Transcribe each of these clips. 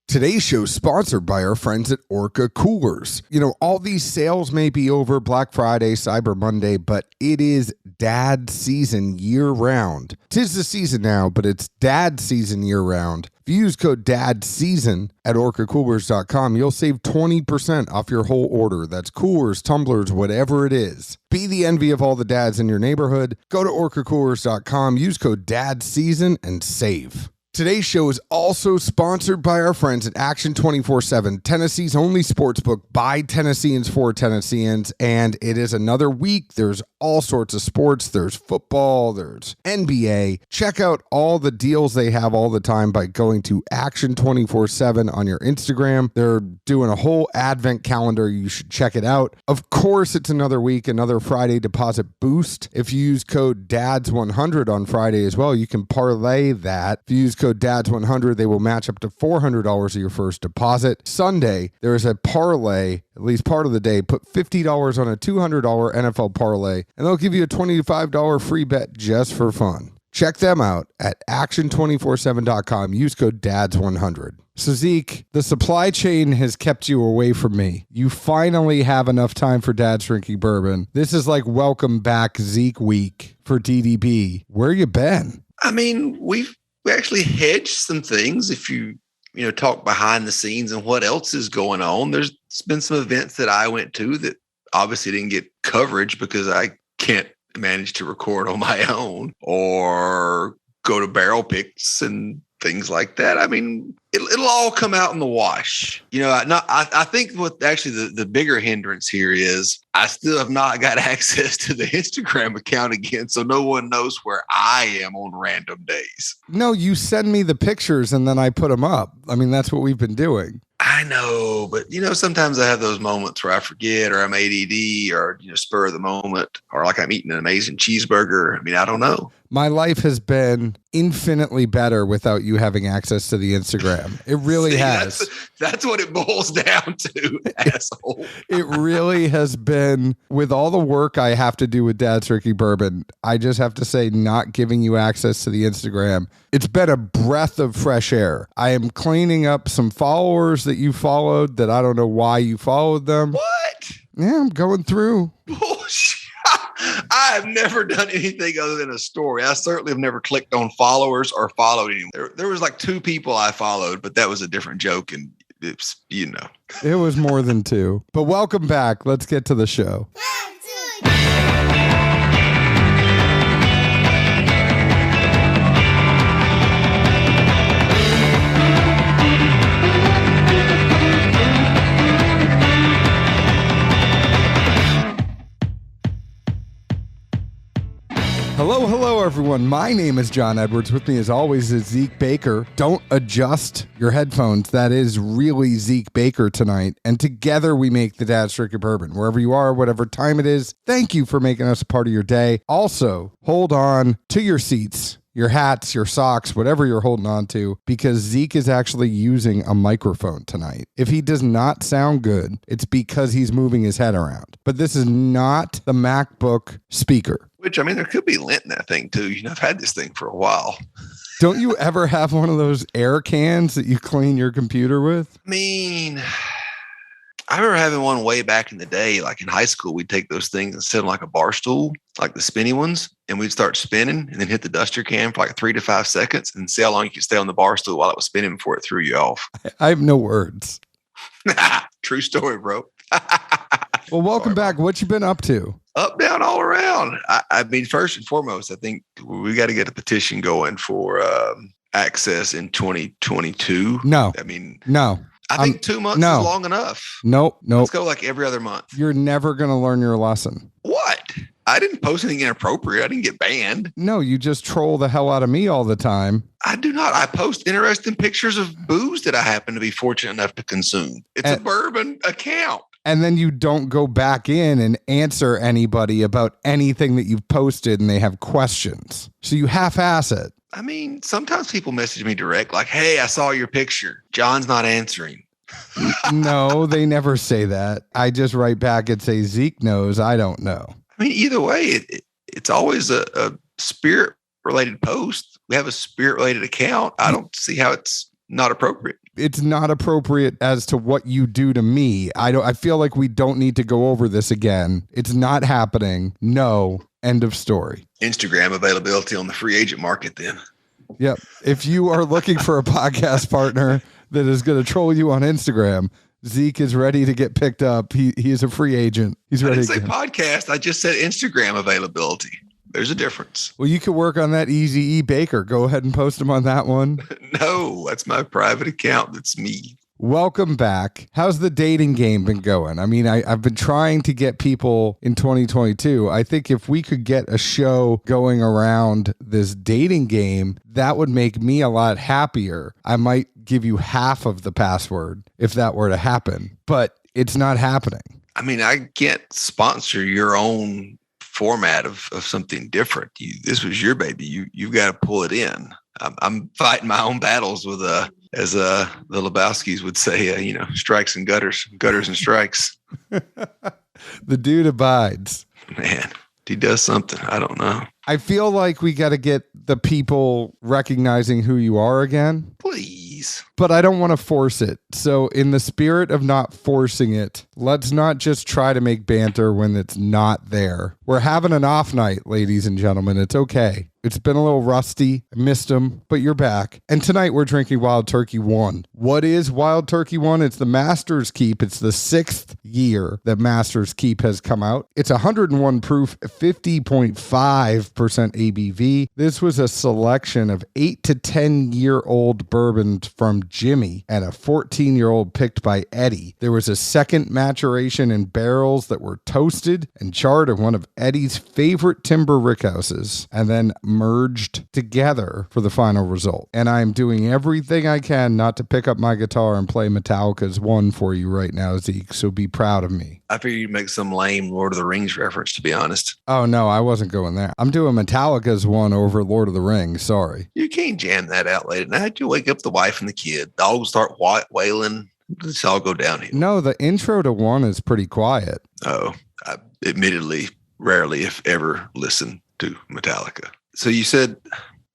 Today's show is sponsored by our friends at Orca Coolers. You know, all these sales may be over Black Friday, Cyber Monday, but it is dad season year round. 'Tis the season now, but it's dad season year round. If you use code DADSEASON at orcacoolers.com, you'll save 20% off your whole order. That's coolers, tumblers, whatever it is. Be the envy of all the dads in your neighborhood. Go to orcacoolers.com, use code DADSEASON, and save. Today's show is also sponsored by our friends at Action 24/7, Tennessee's only sportsbook by Tennesseans for Tennesseans, and it is another week. There's all sorts of sports. There's football, there's NBA. Check out all the deals they have all the time by going to Action 24/7 on your Instagram. They're doing a whole advent calendar. You should check it out. Of course, it's another week, another Friday deposit boost. If you use code DADS100 on Friday as well, you can parlay that. If you use code DADS100, they will match up to $400 of your first deposit. Sunday, there is a parlay, at least part of the day. Put $50 on a $200 NFL parlay, and they'll give you a $25 free bet just for fun. Check them out at action247.com. Use code DADS100. So Zeke, the supply chain has kept you away from me. You finally have enough time for Dad's Drinking Bourbon. This is like welcome back Zeke week for DDB. Where you been? I mean, we actually hedged some things. If you talk behind the scenes and what else is going on, there's been some events that I went to that obviously didn't get coverage because I can't manage to record on my own or go to barrel picks and things like that. I mean, it'll all come out in the wash. I think what actually the bigger hindrance here is I still have not got access to the Instagram account again, so no one knows where I am on random days. No, you send me the pictures and then I put them up. I mean, that's what we've been doing. I know, but sometimes I have those moments where I forget, or I'm ADD, or spur of the moment, or like I'm eating an amazing cheeseburger. I mean, I don't know. My life has been infinitely better without you having access to the Instagram. It really has. That's what it boils down to, asshole. It really has been, with all the work I have to do with Dad's Drinking Bourbon, I just have to say, not giving you access to the Instagram, it's been a breath of fresh air. I am cleaning up some followers that you followed that I don't know why you followed them. What? Yeah, I'm going through. Bullshit. I have never done anything other than a story. I certainly have never clicked on followers or followed anyone. There was like 2 people I followed, but that was a different joke. And it's, It was more than 2. But welcome back. Let's get to the show. Hello, everyone. My name is John Edwards. With me, as always, is Zeke Baker. Don't adjust your headphones. That is really Zeke Baker tonight. And together we make the Dad's Drinking Bourbon. Wherever you are, whatever time it is, thank you for making us a part of your day. Also, hold on to your seats, your hats, your socks, whatever you're holding on to, because Zeke is actually using a microphone tonight. If he does not sound good, it's because he's moving his head around. But this is not the MacBook speaker. Which, I mean, there could be lint in that thing, too. I've had this thing for a while. Don't you ever have one of those air cans that you clean your computer with? I mean, I remember having one way back in the day, like in high school. We'd take those things and sit on like a bar stool, like the spinny ones, and we'd start spinning and then hit the duster can for like 3 to 5 seconds and see how long you could stay on the bar stool while it was spinning before it threw you off. I have no words. True story, bro. Well, welcome back. What you been up to? Up, down, all around. I mean, first and foremost, I think we got to get a petition going for access in 2022. No. I mean, no. I think 2 months is long enough. Nope. Let's go like every other month. You're never going to learn your lesson. What? I didn't post anything inappropriate. I didn't get banned. No, you just troll the hell out of me all the time. I do not. I post interesting pictures of booze that I happen to be fortunate enough to consume. It's a bourbon account. And then you don't go back in and answer anybody about anything that you've posted and they have questions. So you half-ass it. I mean, sometimes people message me direct like, hey, I saw your picture. John's not answering. No, they never say that. I just write back and say, Zeke knows, I don't know. I mean, either way, it's always a spirit-related post. We have a spirit-related account. I don't see how it's not appropriate. It's not appropriate as to what you do to me. I feel like we don't need to go over this again. It's not happening. No. End of story. Instagram availability on the free agent market then. Yep. If you are looking for a podcast partner that is going to troll you on Instagram, Zeke is ready to get picked up. He is a free agent. He's ready. I didn't say podcast. I just said Instagram availability. There's a difference. Well, you can work on that Easy E Baker. Go ahead and post him on that one. No, that's my private account. That's me. Welcome back. How's the dating game been going? I mean, I've been trying to get people in 2022. I think if we could get a show going around this dating game, that would make me a lot happier. I might give you half of the password if that were to happen, but it's not happening. I mean, I can't sponsor your own format of something different. This was your baby. You've got to pull it in. I'm fighting my own battles with as the Lebowskis would say, strikes and gutters and strikes. The dude abides. Man, he does something. I don't know. I feel like we got to get the people recognizing who you are again. Please. But I don't want to force it. So in the spirit of not forcing it, let's not just try to make banter when it's not there. We're having an off night, ladies and gentlemen. It's okay. It's been a little rusty. I missed him, but you're back. And tonight we're drinking Wild Turkey 1. What is Wild Turkey 1? It's the Master's Keep. It's the 6th year that Master's Keep has come out. It's 101 proof, 50.5% ABV. This was a selection of 8 to 10-year-old bourbons from Jimmy and a 14-year-old picked by Eddie. There was a second maturation in barrels that were toasted and charred in one of Eddie's favorite timber rickhouses, and then merged together for the final result. And I'm doing everything I can not to pick up my guitar and play Metallica's One for you right now, Zeke, so be proud of me. I figured you'd make some lame Lord of the Rings reference, to be honest. Oh, no, I wasn't going there. I'm doing Metallica's One over Lord of the Rings. Sorry. You can't jam that out late at night. You wake up the wife and the kid. Dogs start wailing. It's all go downhill. No, the intro to One is pretty quiet. Oh, I admittedly rarely, if ever, listen to Metallica. So you said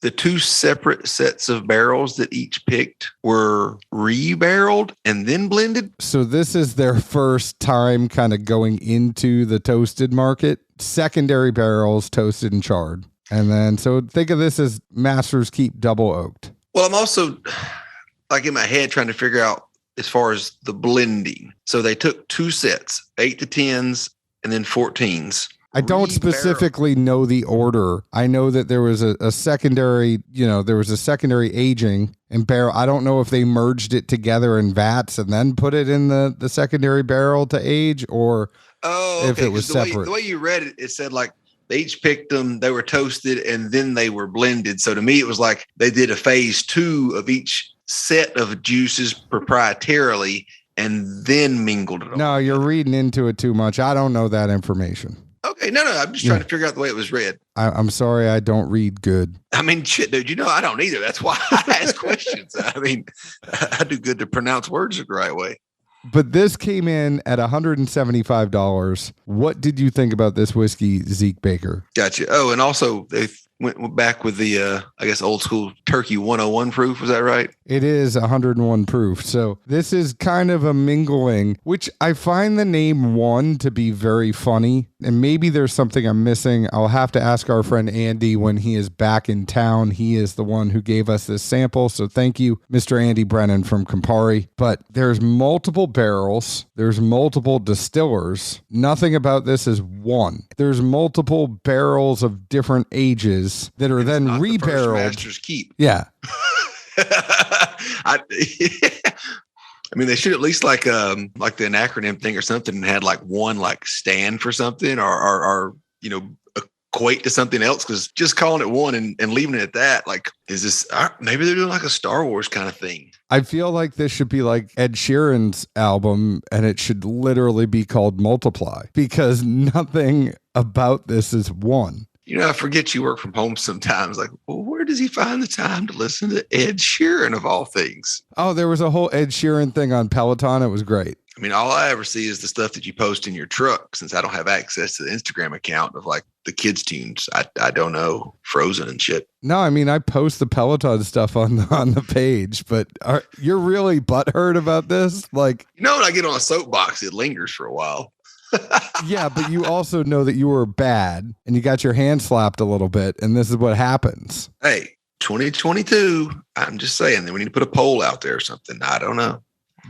the two separate sets of barrels that each picked were re-barreled and then blended? So this is their first time kind of going into the toasted market. Secondary barrels, toasted and charred. And then, so think of this as Master's Keep double oaked. Well, I'm also like in my head trying to figure out as far as the blending. So they took two sets, 8 to 10s and then 14s. I don't specifically know the order. I know that there was a secondary, there was a secondary aging in barrel. I don't know if they merged it together in vats and then put it in the secondary barrel to age, or if it was separate. The way you read it, it said like they each picked them, they were toasted, and then they were blended. So to me, it was like they did a phase 2 of each set of juices proprietarily and then mingled it. No, you're reading into it too much. I don't know that information. Okay, no, I'm just trying to figure out the way it was read. I'm sorry, I don't read good. I mean, shit, dude, I don't either. That's why I ask questions. I mean, I do good to pronounce words the right way. But this came in at $175. What did you think about this whiskey, Zeke Baker? Gotcha. Oh, and also they went back with the, I guess, old school Turkey 101 proof. Was that right? It is 101 proof. So this is kind of a mingling, which I find the name One to be very funny. And maybe there's something I'm missing. I'll have to ask our friend Andy when he is back in town. He is the one who gave us this sample. So thank you, Mr. Andy Brennan from Campari. But there's multiple barrels. There's multiple distillers. Nothing about this is one. There's multiple barrels of different ages that are then re-barreled. Master's Keep. Yeah. I mean, they should at least like the acronym thing or something and had like one like stand for something or equate to something else, because just calling it one and leaving it at that, like, is this maybe they're doing like a Star Wars kind of thing? I feel like this should be like Ed Sheeran's album, and it should literally be called Multiply, because nothing about this is one. I forget you work from home sometimes. Like, well, where does he find the time to listen to Ed Sheeran of all things? Oh, there was a whole Ed Sheeran thing on Peloton. It was great. I mean, all I ever see is the stuff that you post in your truck, since I don't have access to the Instagram account of like the kids' tunes. I don't know, Frozen and shit. No, I mean, I post the Peloton stuff on the page, but you're really butthurt about this? Like, when I get on a soapbox, it lingers for a while. Yeah, but you also know that you were bad and you got your hand slapped a little bit, and this is what happens. Hey, 2022, I'm just saying that we need to put a poll out there or something. I don't know.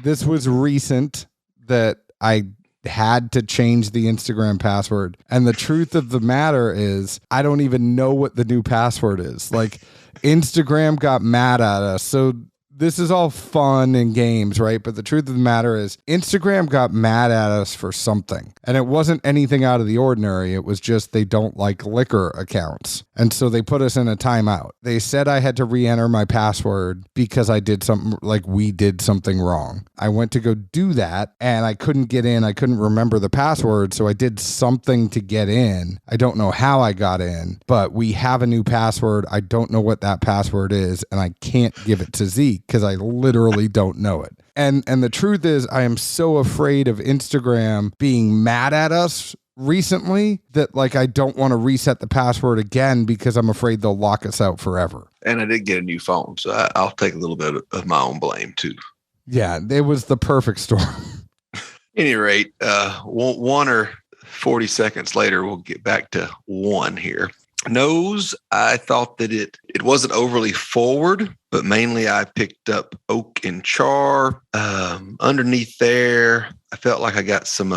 This was recent that I had to change the Instagram password. And the truth of the matter is, I don't even know what the new password is. Like, Instagram got mad at us. So this is all fun and games, right? But the truth of the matter is, Instagram got mad at us for something. And it wasn't anything out of the ordinary. It was just they don't like liquor accounts. And so they put us in a timeout. They said I had to re-enter my password because I did something, like we did something wrong. I went to go do that and I couldn't get in. I couldn't remember the password. So I did something to get in. I don't know how I got in, but we have a new password. I don't know what that password is, and I can't give it to Zeke because I literally don't know it. And the truth is, I am so afraid of Instagram being mad at us recently that like I don't want to reset the password again because I'm afraid they'll lock us out forever. And I did get a new phone, so I'll take a little bit of my own blame too. Yeah, it was the perfect storm. Any rate, 1 or 40 seconds later, we'll get back to one here. Nose, I thought that it wasn't overly forward, but mainly I picked up oak and char. Underneath there, I felt like I got some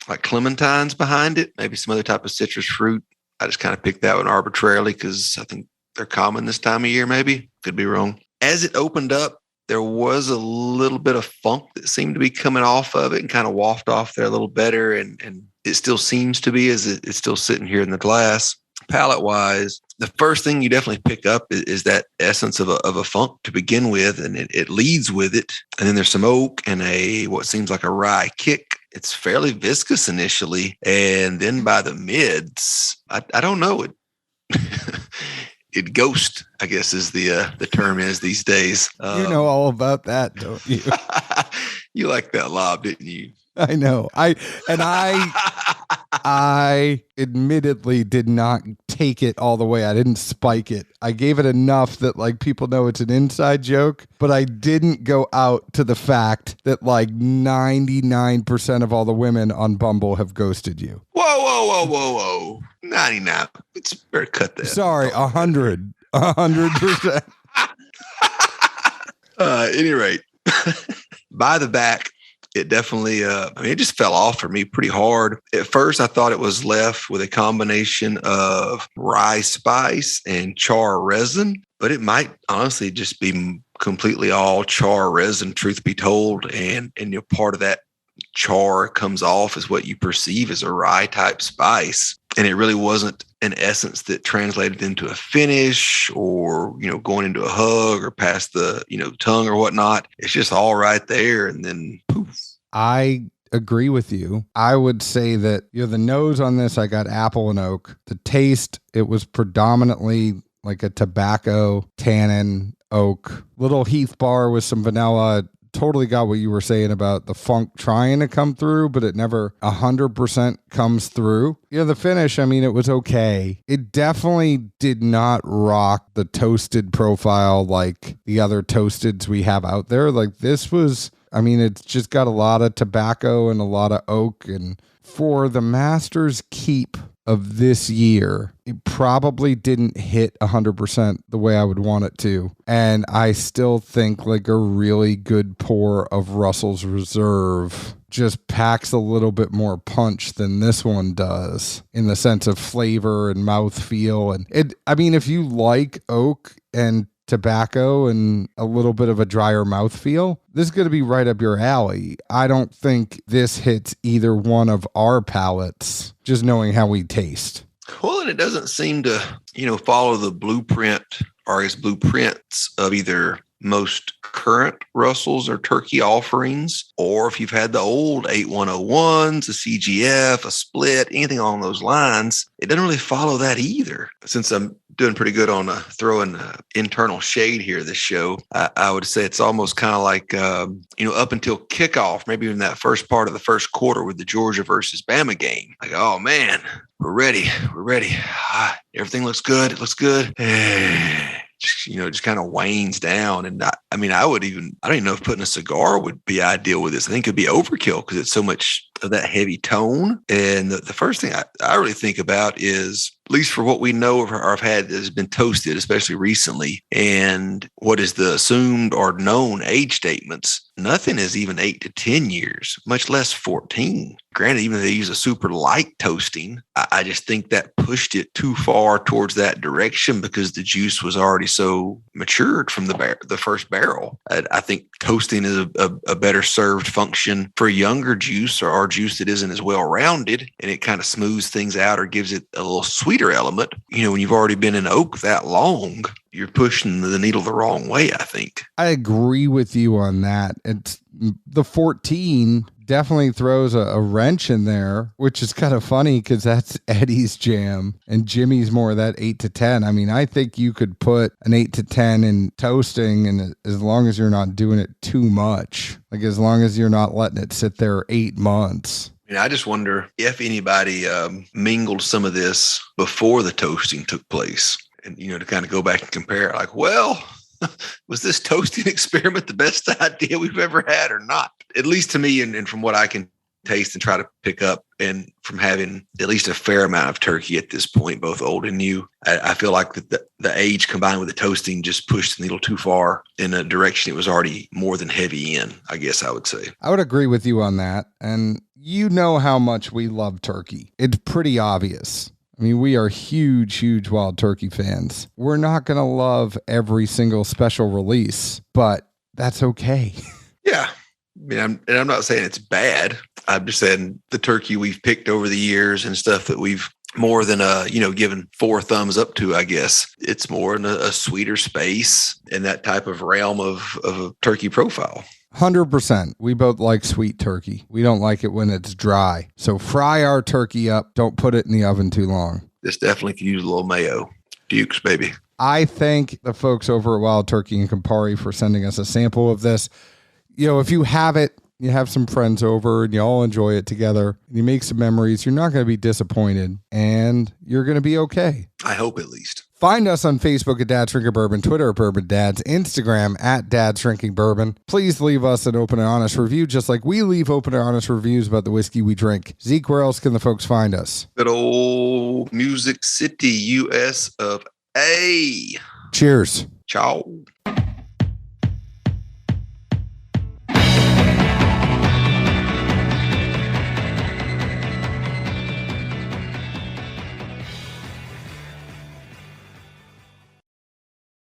like clementines behind it, maybe some other type of citrus fruit. I just kind of picked that one arbitrarily because I think they're common this time of year, maybe. Could be wrong. As it opened up, there was a little bit of funk that seemed to be coming off of it and kind of waft off there a little better. And it still seems to be as it's still sitting here in the glass. Palate wise, the first thing you definitely pick up is that essence of a funk to begin with, and it leads with it. And then there's some oak and what seems like a rye kick. It's fairly viscous initially, and then by the mids, I don't know it. It ghost, I guess, is the term is these days. You know all about that, don't you? You like that lob, didn't you? I know. I admittedly did not take it all the way. I didn't spike it. I gave it enough that like people know it's an inside joke, but I didn't go out to the fact that like 99% of all the women on Bumble have ghosted you. Whoa. 99. It's better cut that. Sorry, 100%. Any rate, by the back, it definitely, it just fell off for me pretty hard. At first, I thought it was left with a combination of rye spice and char resin, but it might honestly just be completely all char resin, truth be told. And part of that char comes off as what you perceive as a rye type spice. And it really wasn't an essence that translated into a finish or, going into a hug or past the, tongue or whatnot. It's just all right there. And then poof. I agree with you. I would say that the nose on this, I got apple and oak. The taste, it was predominantly like a tobacco, tannin, oak, little Heath bar with some vanilla. Totally got what you were saying about the funk trying to come through, but it never 100% comes through. The finish, it was okay. It definitely did not rock the toasted profile like the other toasteds we have out there. Like this was, it's just got a lot of tobacco and a lot of oak. And for the Masters keep of this year, it probably didn't hit 100% the way I would want it to. And I still think like a really good pour of Russell's Reserve just packs a little bit more punch than this one does in the sense of flavor and mouthfeel. And if you like oak and tobacco and a little bit of a drier mouthfeel, this is going to be right up your alley. I don't think this hits either one of our palates, just knowing how we taste. Well, and it doesn't seem to, follow the blueprint or its blueprints of either most current Russells or turkey offerings, or if you've had the old 8101s, a CGF, a split, anything along those lines, it doesn't really follow that either. Since I'm doing pretty good on throwing internal shade here this show. I would say it's almost kind of like, up until kickoff, maybe even that first part of the first quarter with the Georgia versus Bama game. Like, oh, man, we're ready. We're ready. Everything looks good. It looks good. Just kind of wanes down. And I don't even know if putting a cigar would be ideal with this. I think it'd be overkill because it's so much of that heavy tone. And the first thing I really think about is, at least for what we know or have had that has been toasted, especially recently, and what is the assumed or known age statements, nothing is even 8 to 10 years, much less 14. Granted, even if they use a super light toasting, I just think that pushed it too far towards that direction because the juice was already so matured from the first barrel. I think toasting is a better served function for younger juice or juice that isn't as well rounded, and it kind of smooths things out or gives it a little sweeter element. When you've already been in oak that long, you're pushing the needle the wrong way, I think. I agree with you on that. It's the 14 definitely throws a wrench in there, which is kind of funny because that's Eddie's jam and Jimmy's more that 8 to 10. I think you could put an 8 to 10 in toasting, and as long as you're not doing it too much, like as long as you're not letting it sit there 8 months. I just wonder if anybody mingled some of this before the toasting took place. And, to kind of go back and compare, like, well, was this toasting experiment the best idea we've ever had or not? At least to me, and from what I can taste and try to pick up, and from having at least a fair amount of turkey at this point, both old and new, I feel like the age combined with the toasting just pushed the needle too far in a direction it was already more than heavy in, I guess I would say. I would agree with you on that. And you know how much we love turkey. It's pretty obvious. We are huge Wild Turkey fans. We're not going to love every single special release, but that's okay. Yeah. I'm not saying it's bad. I'm just saying the turkey we've picked over the years and stuff that we've more than given 4 thumbs up to, I guess. It's more in a sweeter space in that type of realm of a turkey profile. 100%. We both like sweet turkey. We don't like it when it's dry. So fry our turkey up. Don't put it in the oven too long. This definitely could use a little mayo. Dukes, baby. I thank the folks over at Wild Turkey and Campari for sending us a sample of this. If you have it, you have some friends over and you all enjoy it together, and you make some memories, you're not going to be disappointed and you're going to be okay. I hope at least. Find us on Facebook at Dad's Drinking Bourbon, Twitter at Bourbon Dads, Instagram at Dad's Drinking Bourbon. Please leave us an open and honest review, just like we leave open and honest reviews about the whiskey we drink. Zeke, where else can the folks find us? Good old Music City, US of A. Cheers. Ciao.